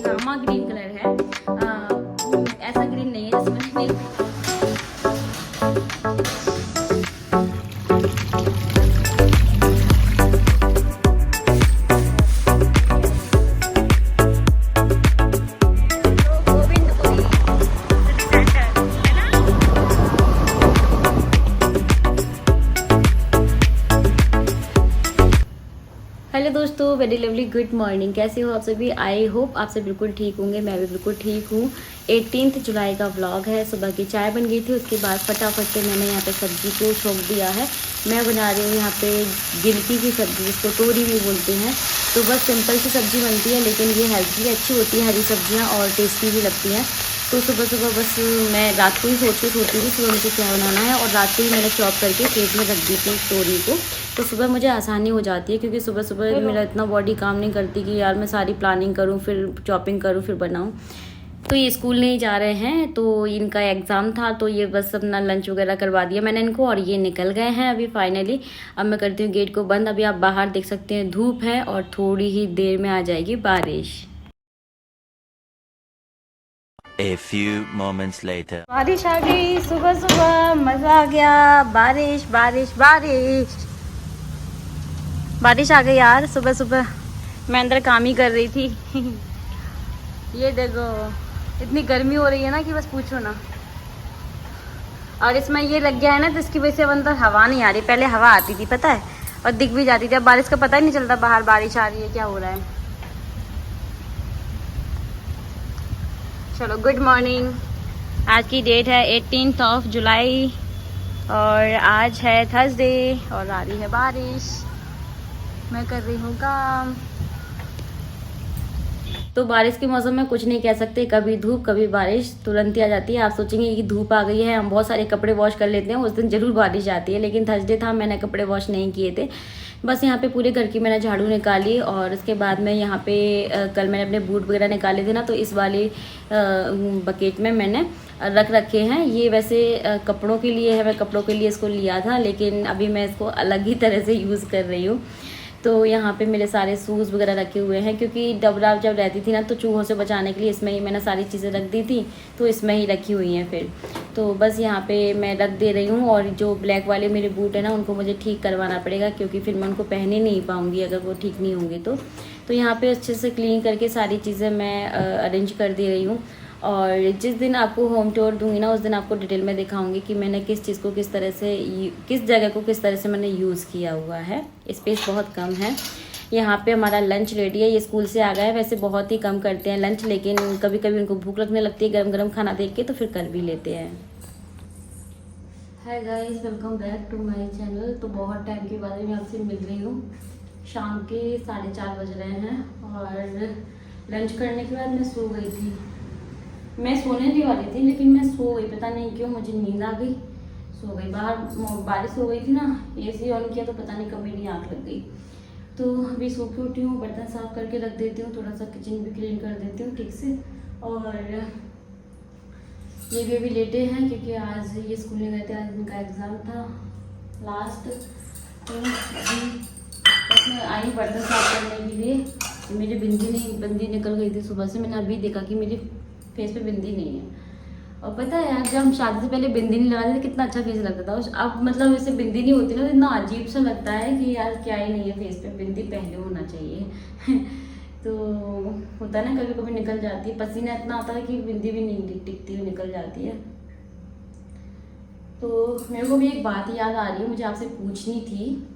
Rama green colour है। ऐसा green नहीं है जिसमें नेल हेलो दोस्तों, वेरी लवली गुड मॉर्निंग। कैसे हो आप सभी? आई होप आप सब बिल्कुल ठीक होंगे। मैं भी बिल्कुल ठीक हूँ। 18 जुलाई का व्लॉग है। सुबह की चाय बन गई थी, उसके बाद फटाफट से मैंने यहाँ पे सब्जी को छोंक दिया है। मैं बना रही हूँ यहाँ पे गिलकी की सब्जी, जिसको तोरी भी बोलते हैं। तो बस सिंपल सी सब्जी बनती है, लेकिन ये हेल्थ भी अच्छी होती है, हरी सब्जियाँ, और टेस्टी भी लगती हैं। तो सुबह सुबह बस मैं रात को ही सोच के सोती थी सुबह मुझे क्या बनाना है, और रात को ही मैंने चॉप करके फ्रिज में रख दी थी तोरी को। तो सुबह मुझे आसानी हो जाती है, क्योंकि सुबह सुबह मेरा इतना बॉडी काम नहीं करती कि यार मैं सारी प्लानिंग करूँ, फिर चॉपिंग करूँ, फिर बनाऊँ। तो ये स्कूल नहीं जा रहे हैं, तो इनका एग्ज़ाम था, तो ये बस अपना लंच वगैरह करवा दिया मैंने इनको, और ये निकल गए हैं अभी फाइनली। अब मैं करती हूँ गेट को बंद। अभी आप बाहर देख सकते हैं धूप है, और थोड़ी ही देर में आ जाएगी बारिश। A few moments later. बारिश आ गई सुबह सुबह, मजा आ गया। बारिश बारिश बारिश बारिश आ गई यार सुबह सुबह। मैं अंदर काम ही कर रही थी। ये देखो, इतनी गर्मी हो रही है ना कि बस पूछो ना। और इसमें ये लग गया है ना, तो इसकी वजह से अंदर हवा नहीं आ रही। पहले हवा आती थी पता है, और दिख भी जाती थी। अब बारिश का पता ही नहीं चलता बाहर बारिश आ रही है क्या हो रहा है। चलो, गुड मॉर्निंग। आज की डेट है 18 जुलाई, और आज है थर्सडे, और आ रही है बारिश। मैं कर रही हूँ काम। तो बारिश के मौसम में कुछ नहीं कह सकते, कभी धूप कभी बारिश तुरंत ही आ जाती है। आप सोचेंगे कि धूप आ गई है, हम बहुत सारे कपड़े वॉश कर लेते हैं, उस दिन जरूर बारिश आती है। लेकिन थर्सडे था, मैंने कपड़े वॉश नहीं किए थे। बस यहाँ पे पूरे घर की मैंने झाड़ू निकाली, और उसके बाद में यहाँ पे कल मैंने अपने बूट वगैरह निकाले थे ना, तो इस वाली बकेट में मैंने रख रखे हैं। ये वैसे कपड़ों के लिए है, मैं कपड़ों के लिए इसको लिया था, लेकिन अभी मैं इसको अलग ही तरह से यूज़ कर रही हूँ। तो यहाँ पे मेरे सारे शूज़ वगैरह रखे हुए हैं, क्योंकि डबरा जब रहती थी ना, तो चूहों से बचाने के लिए इसमें ही मैंने सारी चीज़ें रख दी थी, तो इसमें ही रखी हुई हैं फिर। तो बस यहाँ पे मैं रख दे रही हूँ। और जो ब्लैक वाले मेरे बूट है ना, उनको मुझे ठीक करवाना पड़ेगा, क्योंकि फिर मैं उनको पहन ही नहीं पाऊँगी अगर वो ठीक नहीं होंगे तो यहाँ पे अच्छे से क्लीन करके सारी चीज़ें मैं अरेंज कर दे रही हूँ। और जिस दिन आपको होम टूर दूंगी ना, उस दिन आपको डिटेल में दिखाऊंगी कि मैंने किस चीज़ को किस तरह से, किस जगह को किस तरह से मैंने यूज़ किया हुआ है। स्पेस बहुत कम है। यहाँ पे हमारा लंच रेडी है। ये स्कूल से आ गया है। वैसे बहुत ही कम करते हैं लंच, लेकिन कभी कभी उनको भूख लगने लगती है गरम गरम खाना देख के, तो फिर कर भी लेते हैं। Hi guys, welcome back to my channel. तो बहुत टाइम के बाद मैं आपसे मिल रही हूँ। शाम के 4:30 बज रहे हैं, और लंच करने के बाद मैं सो गई थी। मैं सोने नहीं वाली थी, लेकिन मैं सो गई, पता नहीं क्यों मुझे नींद आ गई, सो गई। बाहर बारिश हो गई थी ना, एसी ऑन किया तो पता नहीं कब मेरी आँख लग गई। तो अभी सो के उठी हूँ, बर्तन साफ करके रख देती हूँ, थोड़ा सा किचन भी क्लीन कर देती हूँ ठीक से। और ये भी अभी लेटे हैं, क्योंकि आज ये स्कूल नहीं गए थे, आज इनका एग्ज़ाम था लास्ट। तो अभी बस मैं आई बर्तन साफ करने के लिए। मेरी बिंदी निकल गई थी सुबह से। मैंने अभी देखा कि मेरी फेस पे बिंदी नहीं है। और पता है यार, जब हम शादी से पहले बिंदी नहीं लगाते थे, कितना अच्छा फेस लगता था। अब मतलब ऐसे बिंदी नहीं होती ना, तो इतना अजीब सा लगता है कि यार क्या ही नहीं है फेस पे, बिंदी पहले होना चाहिए। तो होता है ना, कभी कभी निकल जाती है, पसीना इतना आता है कि बिंदी भी नहीं टिकती हुई निकल जाती है। तो मेरे को भी एक बात याद आ रही है, मुझे आपसे पूछनी थी।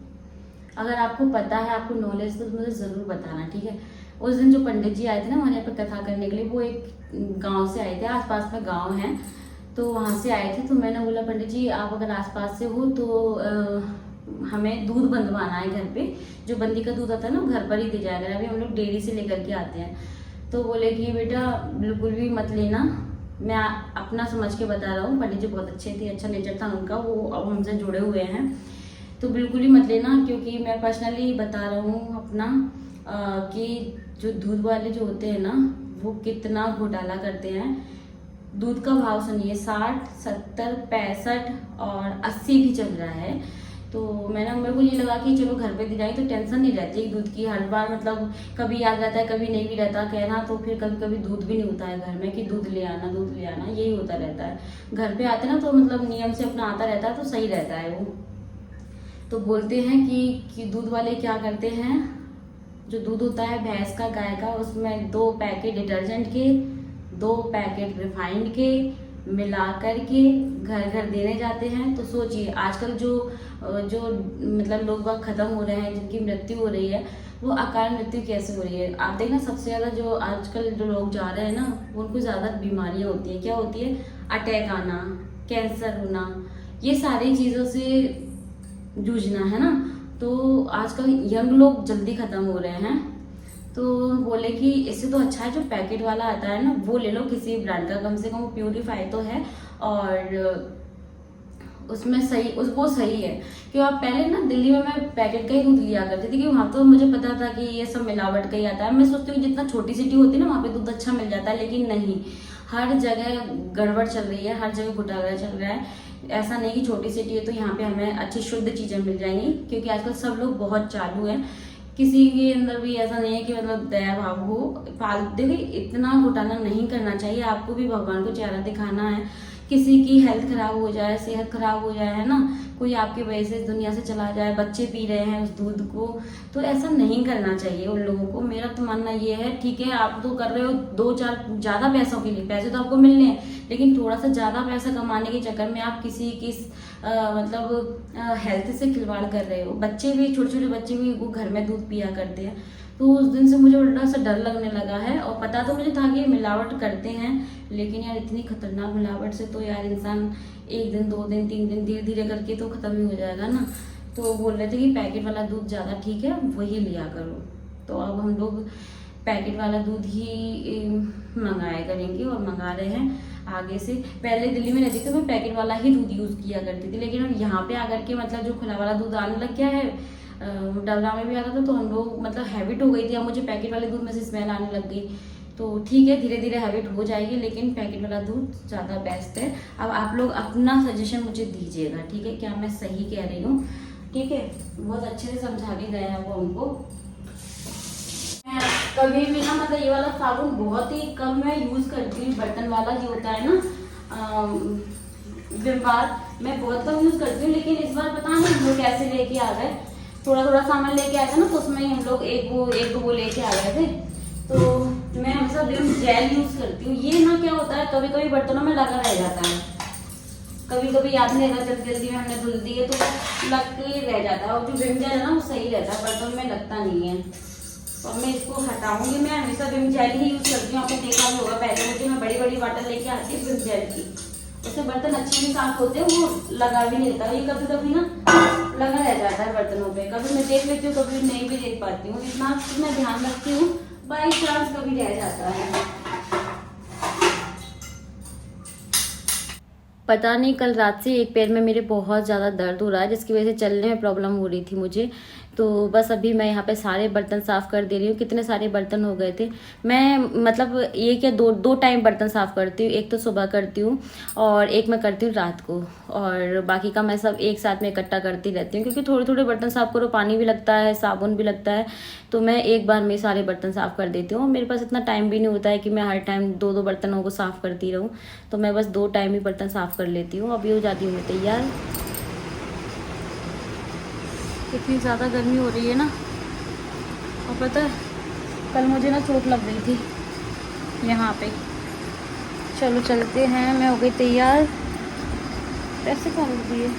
अगर आपको पता है, आपको नॉलेज, तो मुझे ज़रूर बताना, ठीक है। उस दिन जो पंडित जी आए थे ना हमारे यहाँ पर कथा करने के लिए, वो एक गांव से आए थे, आसपास में गांव हैं, तो वहाँ से आए थे। तो मैंने बोला, पंडित जी आप अगर आसपास से हो तो हमें दूध बंधवाना है घर पे। जो बंदी का दूध आता है ना, वो घर पर ही दे जाएगा, अभी हम लोग डेयरी से लेकर के आते हैं। तो बोले कि बेटा बिल्कुल भी मत लेना, मैं अपना समझ के बता रहा हूँ। पंडित जी बहुत अच्छे थे, अच्छा नेचर था उनका, वो अब हमसे जुड़े हुए हैं, तो बिल्कुल ही मत लेना। क्योंकि मैं पर्सनली बता रहा हूँ अपना, कि जो दूध वाले जो होते हैं ना, वो कितना घोटाला करते हैं। दूध का भाव सुनिए, 60, 70, 65 और 80 भी चल रहा है। तो मेरे को ये लगा कि चलो घर पे दे जाएं तो टेंशन नहीं रहती है दूध की। हर बार मतलब कभी याद रहता है, कभी नहीं भी रहता कहना, तो फिर कभी कभी दूध भी नहीं होता है घर में कि दूध ले आना यही होता रहता है। घर पे आते ना तो मतलब नियम से अपना आता रहता है तो सही रहता है वो। तो बोलते हैं कि दूध वाले क्या करते हैं, जो दूध होता है भैंस का गाय का, उसमें 2 पैकेट डिटर्जेंट के 2 पैकेट रिफाइंड के मिला करके घर घर देने जाते हैं। तो सोचिए आजकल जो मतलब लोग बाग खत्म हो रहे हैं, जिनकी मृत्यु हो रही है, वो अकाल मृत्यु कैसे हो रही है। आप देखना सबसे ज़्यादा जो आजकल जो लोग जा रहे हैं ना, उनको ज़्यादा बीमारियाँ होती हैं। क्या होती है? अटैक आना, कैंसर होना, ये सारी चीज़ों से जूझना, है ना। तो आजकल यंग लोग जल्दी ख़त्म हो रहे हैं। तो बोले कि इससे तो अच्छा है जो पैकेट वाला आता है ना, वो ले लो किसी ब्रांड का, कम से कम वो प्यूरीफाई तो है और उसमें वो सही है। कि आप पहले ना दिल्ली में मैं पैकेट का ही दूध लिया करती थी, कि वहाँ तो मुझे पता था कि ये सब मिलावट का ही आता है। मैं सोचती हूँ जितना छोटी सिटी होती है ना वहाँ पे दूध अच्छा मिल जाता है, लेकिन नहीं, हर जगह गड़बड़ चल रही है, हर जगह घोटाला चल रहा है। ऐसा नहीं कि छोटी सिटी है तो यहाँ पे हमें अच्छी शुद्ध चीज़ें मिल जाएंगी, क्योंकि आजकल सब लोग बहुत चालू हैं। किसी के अंदर भी ऐसा नहीं है कि मतलब दया भाव हो। देखिए इतना घोटाला नहीं करना चाहिए, आपको भी भगवान को चेहरा दिखाना है। किसी की हेल्थ खराब हो जाए, सेहत खराब हो जाए, है ना, कोई आपकी वजह से इस दुनिया से चला जाए, बच्चे पी रहे हैं उस दूध को, तो ऐसा नहीं करना चाहिए उन लोगों को। मेरा तो मानना ये है, ठीक है आप तो कर रहे हो 2-4 ज़्यादा पैसों के लिए, पैसे तो आपको मिलने हैं, लेकिन थोड़ा सा ज़्यादा पैसा कमाने के चक्कर में आप किसी की मतलब हेल्थ से खिलवाड़ कर रहे हो। बच्चे भी, छोटे छोटे बच्चे भी वो घर में दूध पिया करते हैं। तो उस दिन से मुझे बड़ा सा डर लगने लगा है। और पता तो मुझे था कि ये मिलावट करते हैं, लेकिन यार इतनी खतरनाक मिलावट से तो यार इंसान 1 दिन 2 दिन 3 दिन धीरे धीरे करके तो ख़त्म ही हो जाएगा ना। तो बोल रहे थे कि पैकेट वाला दूध ज़्यादा ठीक है, वही लिया करो। तो अब हम लोग पैकेट वाला दूध ही मंगाया करेंगे और मंगा रहे हैं आगे से। पहले दिल्ली में रहती थी तो मैं पैकेट वाला ही दूध यूज़ किया करती थी, लेकिन अब यहाँ पे आकर के मतलब जो खुला वाला दूध आने लग गया है, डबरा में भी आता था, तो हम लोग मतलब हैबिट हो गई थी। अब मुझे पैकेट वाले दूध में से स्मेल आने लग गई। तो ठीक है, धीरे धीरे हैबिट हो जाएगी, लेकिन पैकेट वाला दूध ज़्यादा बेस्ट है। अब आप लोग अपना सजेशन मुझे दीजिएगा, ठीक है, क्या मैं सही कह रही हूँ? ठीक है, बहुत अच्छे से समझा भी गए हैं वो हमको। कभी भी ना मतलब ये वाला साबुन बहुत ही कम मैं यूज़ करती हूँ, बर्तन वाला जो होता है ना विम बार, मैं बहुत कम यूज़ करती हूँ। लेकिन इस बार पता नहीं हम लोग कैसे लेके आ गए, थोड़ा सामान लेके आए थे ना, तो उसमें ही हम लोग एक दो वो लेके आ गए थे। तो मैं हमेशा विम जेल यूज़ करती हूँ। ये ना क्या होता है, कभी कभी बर्तनों में लगा रह जाता है, कभी कभी याद नहीं रहता, जल्दी में हमने धुल दी है तो लग के रह जाता है। और जो विम जेल है ना वो सही रहता है, बर्तन में लगता नहीं है। और मैं इसको हटाऊंगी, मैं हमेशा विम जेल ही यूज़ करती हूँ। आपने देखा भी होगा, पहले मैं बड़ी वाटर लेके आती हूँ विम जेल की, उससे बर्तन अच्छे भी साफ होते हैं, वो लगा भी नहीं रहता। ये कभी कभी ना लगा रह जाता है बर्तनों पे, कभी मैं देख लेती हूँ, कभी नहीं भी देख पाती हूँ। इतना मैं ध्यान रखती हूँ, बाई चांस कभी रह जाता है। पता नहीं कल रात से एक पैर में मेरे बहुत ज़्यादा दर्द हो रहा है, जिसकी वजह से चलने में प्रॉब्लम हो रही थी मुझे। तो बस अभी मैं यहाँ पे सारे बर्तन साफ़ कर दे रही हूँ। कितने सारे बर्तन हो गए थे। मैं मतलब एक या दो टाइम बर्तन साफ़ करती हूँ, एक तो सुबह करती हूँ और एक मैं करती हूँ रात को, और बाकी का मैं सब एक साथ में इकट्ठा करती रहती हूँ, क्योंकि थोड़े थोड़े बर्तन साफ़ करो, पानी भी लगता है, साबुन भी लगता है, तो मैं एक बार में सारे बर्तन साफ़ कर देती हूँ। मेरे पास इतना टाइम भी नहीं होता है कि मैं हर टाइम 2 बर्तनों को साफ़ करती रहूँ, तो मैं बस 2 टाइम ही बर्तन साफ़ कर लेती हूँ। अभी हो जाती हूँ मैं तैयार। कितनी ज़्यादा गर्मी हो रही है ना, और पता है कल मुझे ना चोट लग गई थी यहाँ पे। चलो चलते हैं, मैं हो गई तैयार। पैसे कहाँ रख दिए?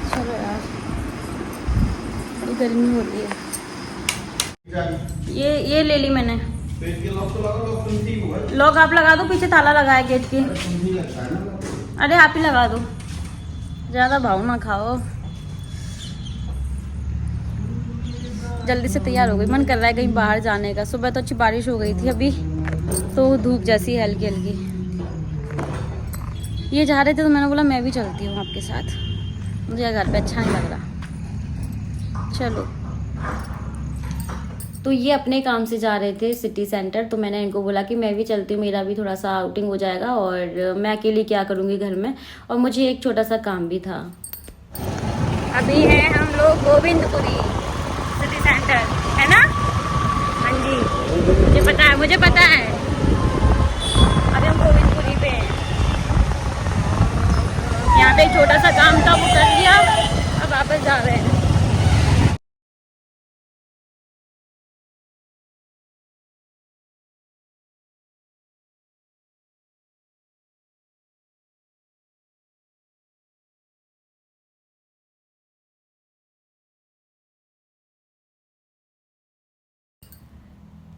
चलो यार, बड़ी गर्मी हो रही है। ये ले ली मैंने। लॉक आप लगा दो, पीछे ताला लगा है गेट के। अरे आप ही लगा दो, ज़्यादा भाव ना खाओ। जल्दी से तैयार हो गई, मन कर रहा है कहीं बाहर जाने का। सुबह तो अच्छी बारिश हो गई थी, अभी तो धूप जैसी हल्की हल्की। ये जा रहे थे तो मैंने बोला मैं भी चलती हूँ आपके साथ। मुझे घर पे अच्छा नहीं लग रहा। चलो, तो ये अपने काम से जा रहे थे सिटी सेंटर, तो मैंने इनको बोला कि मैं भी चलती हूँ, मेरा भी थोड़ा सा आउटिंग हो जाएगा और मैं अकेली क्या करूँगी घर में, और मुझे एक छोटा सा काम भी था। अभी हैं हम लोग गोविंदपुरी सिटी सेंटर, है ना? हाँ जी, मुझे पता है। अभी हम गोविंदपुरी पे हैं। यहाँ पे एक छोटा सा काम था, वो कर लिया, अब वापस जा रहे हैं।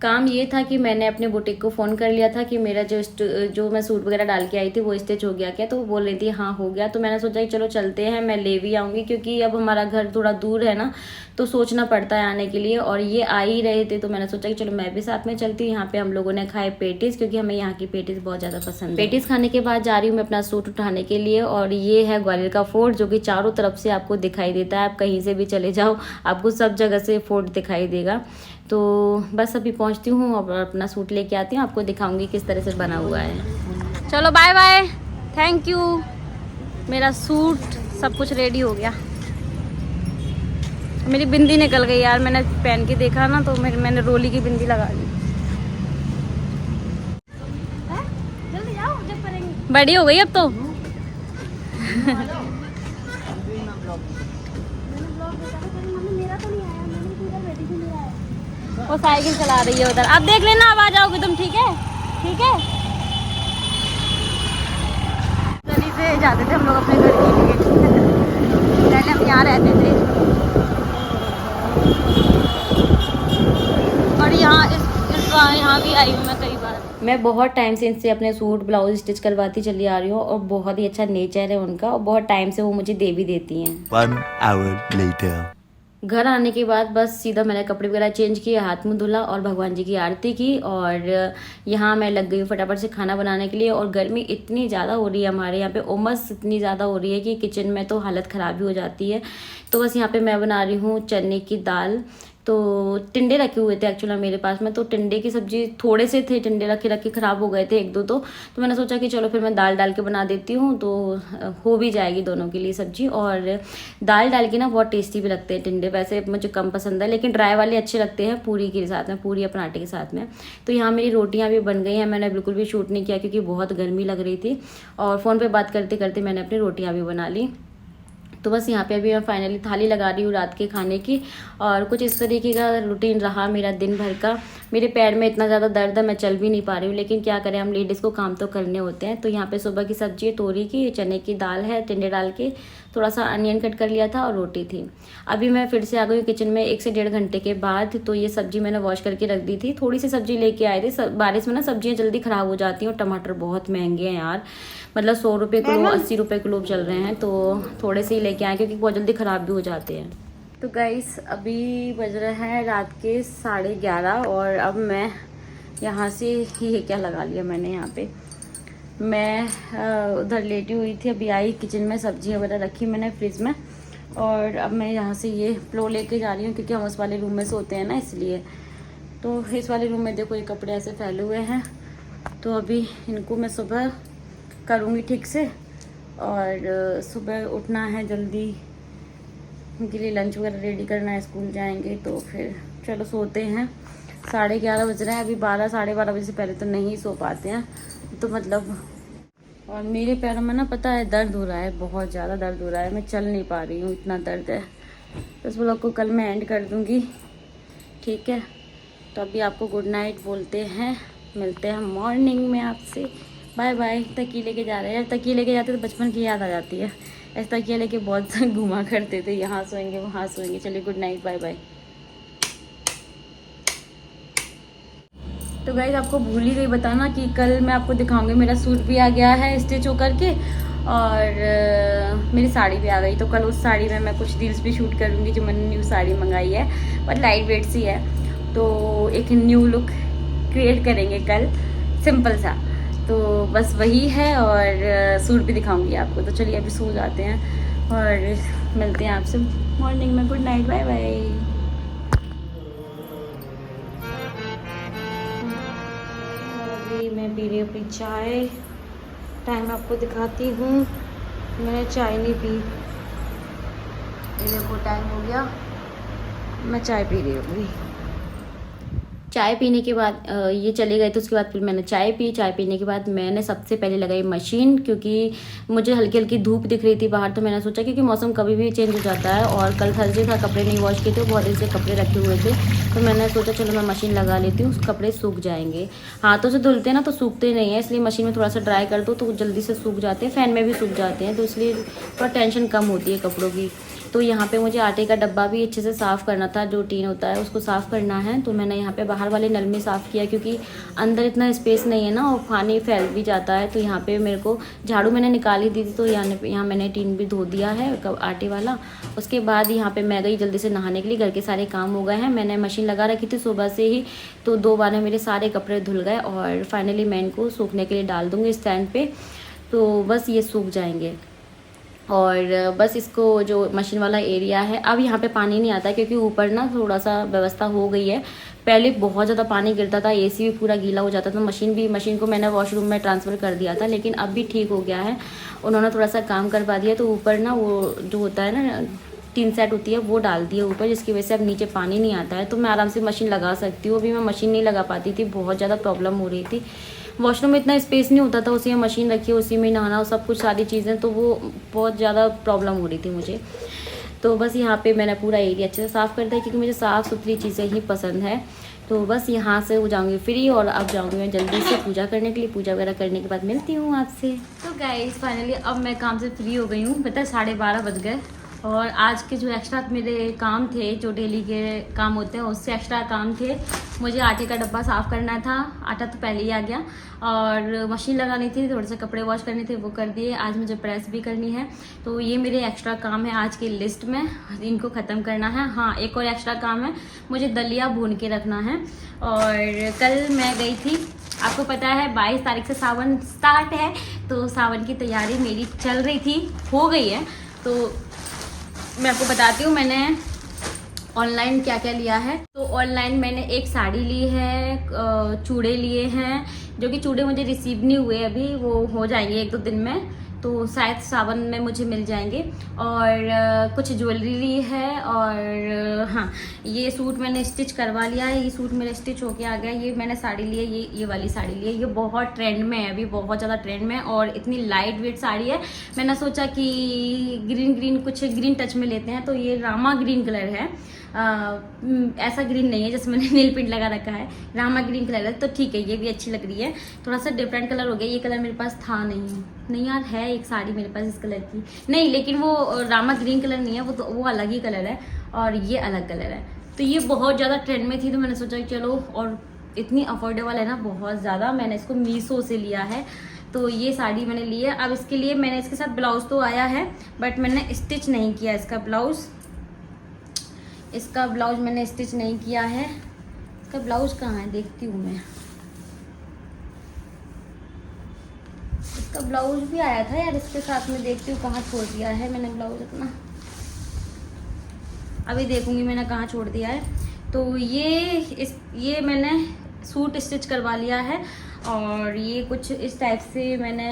काम ये था कि मैंने अपने बुटीक को फ़ोन कर लिया था कि मेरा जो मैं सूट वगैरह डाल के आई थी वो स्टिच हो गया क्या, तो वो बोल रही थी हाँ हो गया। तो मैंने सोचा कि चलो चलते हैं, मैं ले भी आऊँगी, क्योंकि अब हमारा घर थोड़ा दूर है ना, तो सोचना पड़ता है आने के लिए, और ये आ ही रहे थे, तो मैंने सोचा कि चलो मैं भी साथ में चलती हूँ। यहाँ पे हम लोगों ने खाए पेटीज, क्योंकि हमें यहाँ की पेटीज बहुत ज़्यादा पसंद है। पेटीज खाने के बाद जा रही हूँ मैं अपना सूट उठाने के लिए, और ये है ग्वालियर का फोर्ट, जो कि चारों तरफ से आपको दिखाई देता है। आप कहीं से भी चले जाओ, आपको सब जगह से फोर्ट दिखाई देगा। तो बस अभी पहुंचती हूँ और अपना सूट लेके आती हूँ, आपको दिखाऊंगी किस तरह से बना हुआ है। चलो बाय बाय, थैंक यू। मेरा सूट सब कुछ रेडी हो गया। मेरी बिंदी निकल गई यार, मैंने पहन के देखा ना, तो मैंने रोली की बिंदी लगा ली। जल्दी जाओ, जब करेंगे। बड़ी हो गई अब तो। वो साइकिल चला रही है उधर, आप देख लेना, अब आ जाओगे तुम, ठीक है? ठीक है, गली से जाते थे हम लोग अपने घर के लिए। पहले हम यहाँ रहते थे, और इस बार यहाँ भी आई हूँ मैं कई बार। मैं बहुत टाइम से इनसे अपने सूट ब्लाउज स्टिच करवाती चली आ रही हूँ, और बहुत ही अच्छा नेचर है उनका, और बहुत टाइम से वो मुझे दे भी देती हैं। 1 hour later. घर आने के बाद बस सीधा मैंने कपड़े वगैरह चेंज किए, हाथ मुंह धुला और भगवान जी की आरती की, और यहाँ मैं लग गई हूँ फटाफट से खाना बनाने के लिए। और गर्मी इतनी ज़्यादा हो रही है, हमारे यहाँ पे उमस इतनी ज़्यादा हो रही है कि किचन में तो हालत ख़राब ही हो जाती है। तो बस यहाँ पे मैं बना रही हूँ चने की दाल। तो टिंडे रखे हुए थे एक्चुअली मेरे पास में, तो टिंडे की सब्जी थोड़े से थे, टिंडे रखे रखे ख़राब हो गए थे एक दो, तो मैंने सोचा कि चलो फिर मैं दाल डाल के बना देती हूँ, तो हो भी जाएगी दोनों के लिए सब्जी। और दाल डाल के ना बहुत टेस्टी भी लगते हैं टिंडे, वैसे मुझे कम पसंद है, लेकिन ड्राई वाले अच्छे लगते हैं पूरी के साथ में, पूरी या पराठे के साथ में। तो यहाँ मेरी रोटियाँ भी बन गई हैं, मैंने बिल्कुल भी शूट नहीं किया क्योंकि बहुत गर्मी लग रही थी, और फ़ोन पर बात करते करते मैंने अपनी रोटियाँ भी बना ली। तो बस यहाँ पे अभी मैं फाइनली थाली लगा रही हूँ रात के खाने की, और कुछ इस तरीके का रूटीन रहा मेरा दिन भर का। मेरे पैर में इतना ज़्यादा दर्द है, मैं चल भी नहीं पा रही हूँ, लेकिन क्या करें, हम लेडीज़ को काम तो करने होते हैं। तो यहाँ पे सुबह की सब्जी है तोरी की, चने की दाल है, टिंडे डाल के थोड़ा सा अनियन कट कर लिया था, और रोटी थी। अभी मैं फिर से आ गई किचन में 1 से 1.5 घंटे के बाद। तो ये सब्जी मैंने वॉश करके रख दी थी, थोड़ी सी सब्जी लेके आए थे। बारिश में ना सब्जियाँ जल्दी ख़राब हो जाती हैं, और टमाटर बहुत महंगे हैं यार, मतलब 100 रुपये किलो 80 रुपये किलो चल रहे हैं, तो थोड़े से ही लेके आए क्योंकि बहुत जल्दी ख़राब भी हो जाते हैं। तो गाइस अभी बज रहे हैं रात के 11:30, और अब मैं यहाँ से ये क्या लगा लिया मैंने यहाँ पे, मैं उधर लेटी हुई थी, अभी आई किचन में, सब्जी वगैरह रखी मैंने फ्रिज में, और अब मैं यहाँ से ये प्लो लेके जा रही हूँ क्योंकि हम उस वाले रूम में सोते हैं ना, इसलिए। तो इस वाले रूम में देखो ये कपड़े ऐसे फैले हुए हैं, तो अभी इनको मैं सुबह करूँगी ठीक से, और सुबह उठना है जल्दी, उनके लिए लंच वगैरह रेडी करना है, स्कूल जाएंगे। तो फिर चलो सोते हैं, 11:30 बज रहे हैं, अभी 12 साढ़े 12 बजे से पहले तो नहीं सो पाते हैं, तो मतलब। और मेरे पैरों में ना पता है दर्द हो रहा है, बहुत ज़्यादा दर्द हो रहा है, मैं चल नहीं पा रही हूँ, इतना दर्द है। तो इस ब्लॉग को कल मैं एंड कर दूँगी, ठीक है? तो अभी आपको गुड नाइट बोलते हैं, मिलते हैं मॉर्निंग में आपसे, बाय बाय। तकिए लेके जा रहे हैं, तकिए लेके जाते तो बचपन की याद आ जाती है, ऐसा तकिया लेके बहुत घुमा करते थे, यहाँ सोएंगे वहाँ सोएंगे। चलिए गुड नाइट, बाय बाय। तो गाइस आपको भूल ही गई बताना कि कल मैं आपको दिखाऊंगी, मेरा सूट भी आ गया है स्टिच होकर के, और मेरी साड़ी भी आ गई। तो कल उस साड़ी में मैं कुछ रील्स भी शूट करूँगी, जो मैंने न्यू साड़ी मंगाई है, पर लाइट वेट सी है, तो एक न्यू लुक क्रिएट करेंगे कल, सिंपल सा। तो बस वही है, और सूट भी दिखाऊंगी आपको। तो चलिए अभी सो जाते हैं, और मिलते हैं आपसे मॉर्निंग में। Good night, bye bye. अभी मैं पी रही हूँ अपनी चाय। टाइम आपको दिखाती हूँ, मैंने चाय नहीं पी। ये देखो टाइम हो गया, मैं चाय पी रही हूँ अभी। चाय पीने के बाद ये चले गए, तो उसके बाद फिर मैंने चाय पी। चाय पीने के बाद मैंने सबसे पहले लगाई मशीन, क्योंकि मुझे हल्की हल्की धूप दिख रही थी बाहर। तो मैंने सोचा क्योंकि मौसम कभी भी चेंज हो जाता है, और कल थर्सडे था, कपड़े नहीं वॉश किए थे, बहुत दिन से कपड़े रखे हुए थे। तो मैंने सोचा चलो मैं मशीन लगा लेती हूँ, कपड़े सूख जाएंगे। हाथों से धुलते ना तो सूखते नहीं है, इसलिए मशीन में थोड़ा सा ड्राई कर दो तो जल्दी से सूख जाते हैं, फ़ैन में भी सूख जाते हैं, तो इसलिए थोड़ा टेंशन कम होती है कपड़ों की। तो यहाँ पे मुझे आटे का डब्बा भी अच्छे से साफ़ करना था, जो टीन होता है उसको साफ़ करना है। तो मैंने यहाँ पे बाहर वाले नल में साफ़ किया, क्योंकि अंदर इतना स्पेस नहीं है ना, और पानी फैल भी जाता है। तो यहाँ पे मेरे को झाड़ू मैंने निकाल ही दी थी, तो यहाँ मैंने टीन भी धो दिया है आटे वाला। उसके बाद यहाँ पे मैं गई जल्दी से नहाने के लिए, घर के सारे काम हो गए हैं। मैंने मशीन लगा रखी थी सुबह से ही, तो 2 बार में मेरे सारे कपड़े धुल गए, और फाइनली मैं इनको सूखने के लिए डाल दूँगी स्टैंड पे, तो बस ये सूख जाएंगे। और बस इसको जो मशीन वाला एरिया है, अब यहाँ पे पानी नहीं आता है, क्योंकि ऊपर ना थोड़ा सा व्यवस्था हो गई है। पहले बहुत ज़्यादा पानी गिरता था, एसी भी पूरा गीला हो जाता था, मशीन को मैंने वॉशरूम में ट्रांसफ़र कर दिया था, लेकिन अब भी ठीक हो गया है, उन्होंने थोड़ा सा काम करवा दिया। तो ऊपर ना वो जो होता है ना टीन सेट होती है, वो डाल दी है ऊपर, जिसकी वजह से अब नीचे पानी नहीं आता है, तो मैं आराम से मशीन लगा सकती हूँ। अभी मैं मशीन नहीं लगा पाती थी, बहुत ज़्यादा प्रॉब्लम हो रही थी। वॉशरूम में इतना स्पेस नहीं होता था, उसी में मशीन रखी है, उसी में नहाना, सब कुछ सारी चीज़ें, तो वो बहुत ज़्यादा प्रॉब्लम हो रही थी मुझे। तो बस यहाँ पे मैंने पूरा एरिया अच्छे से साफ़ कर दिया, क्योंकि मुझे साफ़ सुथरी चीज़ें ही पसंद है। तो बस यहाँ से हो जाऊँगी फ्री, और अब जाऊँगी मैं जल्दी से पूजा करने के लिए। पूजा वगैरह करने के बाद मिलती हूँ आपसे। तो गाइस फाइनली अब मैं काम से फ्री हो गई हूँ, पता है 12:30 बज गए। और आज के जो एक्स्ट्रा मेरे काम थे, जो डेली के काम होते हैं, उससे एक्स्ट्रा काम थे। मुझे आटे का डब्बा साफ़ करना था, आटा तो पहले ही आ गया, और मशीन लगानी थी, थोड़े से कपड़े वॉश करने थे, वो कर दिए। आज मुझे प्रेस भी करनी है, तो ये मेरे एक्स्ट्रा काम है आज की लिस्ट में, इनको ख़त्म करना है। हाँ, एक और एक्स्ट्रा काम है, मुझे दलिया भून के रखना है। और कल मैं गई थी, आपको पता है 22 तारीख से सावन स्टार्ट है, तो सावन की तैयारी मेरी चल रही थी, हो गई है। तो मैं आपको बताती हूँ मैंने ऑनलाइन क्या क्या लिया है। तो ऑनलाइन मैंने एक साड़ी ली है, चूड़े लिए हैं, जो कि चूड़े मुझे रिसीव नहीं हुए अभी, वो हो जाएंगे 1-2 दिन में, तो शायद सावन में मुझे मिल जाएंगे। और कुछ ज्वेलरी ली है, और हाँ, ये सूट मैंने स्टिच करवा लिया है, ये सूट मेरा स्टिच होके आ गया। ये मैंने साड़ी ली है, ये वाली साड़ी ली है, ये बहुत ट्रेंड में है अभी, बहुत ज़्यादा ट्रेंड में है, और इतनी लाइट वेट साड़ी है। मैंने सोचा कि कुछ ग्रीन टच में लेते हैं, तो ये रामा ग्रीन कलर है। ऐसा ग्रीन नहीं है जैसे मैंने नील पिंट लगा रखा है, रामा ग्रीन कलर है, तो ठीक है, ये भी अच्छी लग रही है। थोड़ा सा डिफरेंट कलर हो गया, ये कलर मेरे पास था नहीं यार, है एक साड़ी मेरे पास इस कलर की, नहीं, लेकिन वो रामा ग्रीन कलर नहीं है, वो अलग ही कलर है, और ये अलग कलर है। तो ये बहुत ज़्यादा ट्रेंड में थी, तो मैंने सोचा चलो, और इतनी अफोर्डेबल है ना, बहुत ज़्यादा। मैंने इसको मीशो से लिया है, तो ये साड़ी मैंने ली है। अब इसके लिए मैंने इसके साथ ब्लाउज तो आया है, बट मैंने स्टिच नहीं किया इसका ब्लाउज मैंने स्टिच नहीं किया है। इसका ब्लाउज कहाँ है, देखती हूँ मैं। इसका ब्लाउज भी आया था यार इसके साथ में, देखती हूँ कहाँ छोड़ दिया है मैंने ब्लाउज अपना, अभी देखूंगी मैंने कहाँ छोड़ दिया है। तो ये मैंने सूट स्टिच करवा लिया है, और ये कुछ इस टाइप से मैंने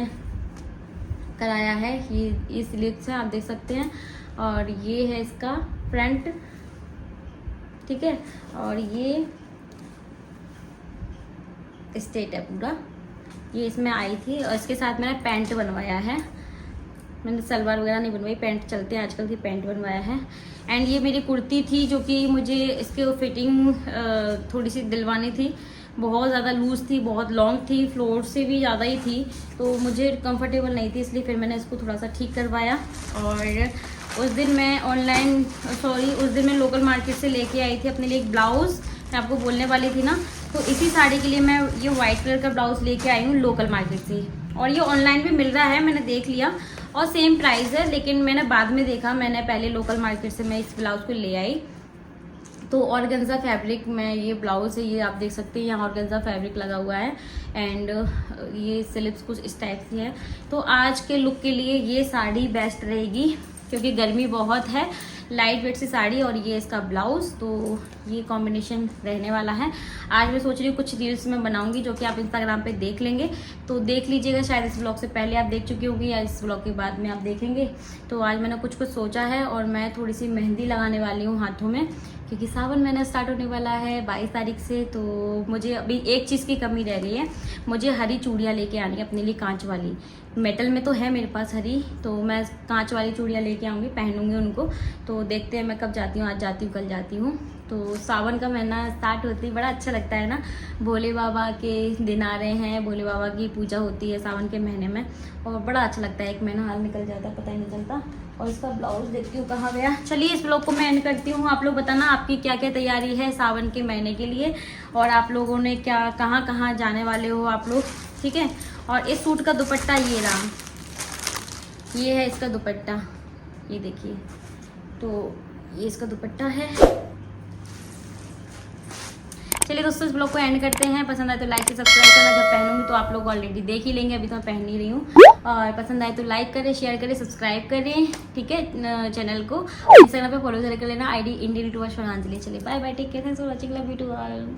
कराया है, ये स्लीव्स है, आप देख सकते हैं, और ये है इसका फ्रंट, ठीक है, और ये स्ट्रेट है पूरा, ये इसमें आई थी। और इसके साथ मैंने पैंट बनवाया है, मैंने सलवार वगैरह नहीं बनवाई, पैंट चलते हैं आजकल की, पैंट बनवाया है। एंड ये मेरी कुर्ती थी, जो कि मुझे इसके फिटिंग थोड़ी सी दिलवानी थी, बहुत ज़्यादा लूज़ थी, बहुत लॉन्ग थी, फ्लोर से भी ज़्यादा ही थी, तो मुझे कंफर्टेबल नहीं थी, इसलिए फिर मैंने इसको थोड़ा सा ठीक करवाया। और उस दिन मैं लोकल मार्केट से लेके आई थी अपने लिए एक ब्लाउज़, मैं आपको बोलने वाली थी ना, तो इसी साड़ी के लिए मैं ये वाइट कलर का ब्लाउज़ लेके आई हूँ लोकल मार्केट से, और ये ऑनलाइन भी मिल रहा है, मैंने देख लिया, और सेम प्राइस है, लेकिन मैंने बाद में देखा, मैंने पहले लोकल मार्केट से मैं इस ब्लाउज़ को ले आई। तो ऑर्गेन्जा फैब्रिक में ये ब्लाउज़ है, ये आप देख सकते हैं, यहाँ ऑर्गेन्जा फैब्रिक लगा हुआ है, एंड ये स्लीव्स कुछ इस टाइप की है। तो आज के लुक के लिए ये साड़ी बेस्ट रहेगी, क्योंकि गर्मी बहुत है। लाइट वेट सी साड़ी और ये इसका ब्लाउज, तो ये कॉम्बिनेशन रहने वाला है। आज मैं सोच रही हूँ कुछ रील्स में बनाऊंगी जो कि आप इंस्टाग्राम पे देख लेंगे, तो देख लीजिएगा। शायद इस ब्लॉग से पहले आप देख चुकी होंगी या इस ब्लॉग के बाद में आप देखेंगे। तो आज मैंने कुछ सोचा है और मैं थोड़ी सी मेहंदी लगाने वाली हूँ हाथों में, क्योंकि सावन महीना स्टार्ट होने वाला है 22 तारीख से। तो मुझे अभी एक चीज़ की कमी रह रही है, मुझे हरी चूड़ियाँ लेके आनी है अपने लिए, कांच वाली। मेटल में तो है मेरे पास हरी, तो मैं कांच वाली चूड़ियाँ लेके आऊँगी, पहनूंगी उनको। तो देखते हैं मैं कब जाती हूँ, आज जाती हूँ कल जाती हूँ। तो सावन का महीना स्टार्ट होती है, बड़ा अच्छा लगता है ना। भोले बाबा के दिन आ रहे हैं, भोले बाबा की पूजा होती है सावन के महीने में, और बड़ा अच्छा लगता है। एक महीना हाल निकल जाता है, पता ही नहीं चलता। और इसका ब्लाउज देखती हूँ कहाँ गया। चलिए इस ब्लॉग को मैं एंड करती हूँ। आप लोग बताना आपकी क्या क्या तैयारी है सावन के महीने के लिए, और आप लोगों ने क्या कहाँ कहाँ जाने वाले हो आप लोग, ठीक है। और इस सूट का दुपट्टा ये रहा, ये है इसका दुपट्टा, ये देखिए। तो ये इसका दुपट्टा है। चलिए दोस्तों इस ब्लॉग को एंड करते हैं। पसंद आए तो लाइक से सब्सक्राइब करना। जब पहनूंगी तो आप लोग ऑलरेडी देख ही लेंगे, अभी तो मैं पहन ही रही हूँ। और पसंद आए तो लाइक करें, शेयर करें, सब्सक्राइब करें, ठीक है चैनल को। इंस्टाग्राम पे फॉलो कर लेना, ID इंडियन टू श्रद्धांजलि। चलिए bye bye, take care, thanks for watching, love you to all.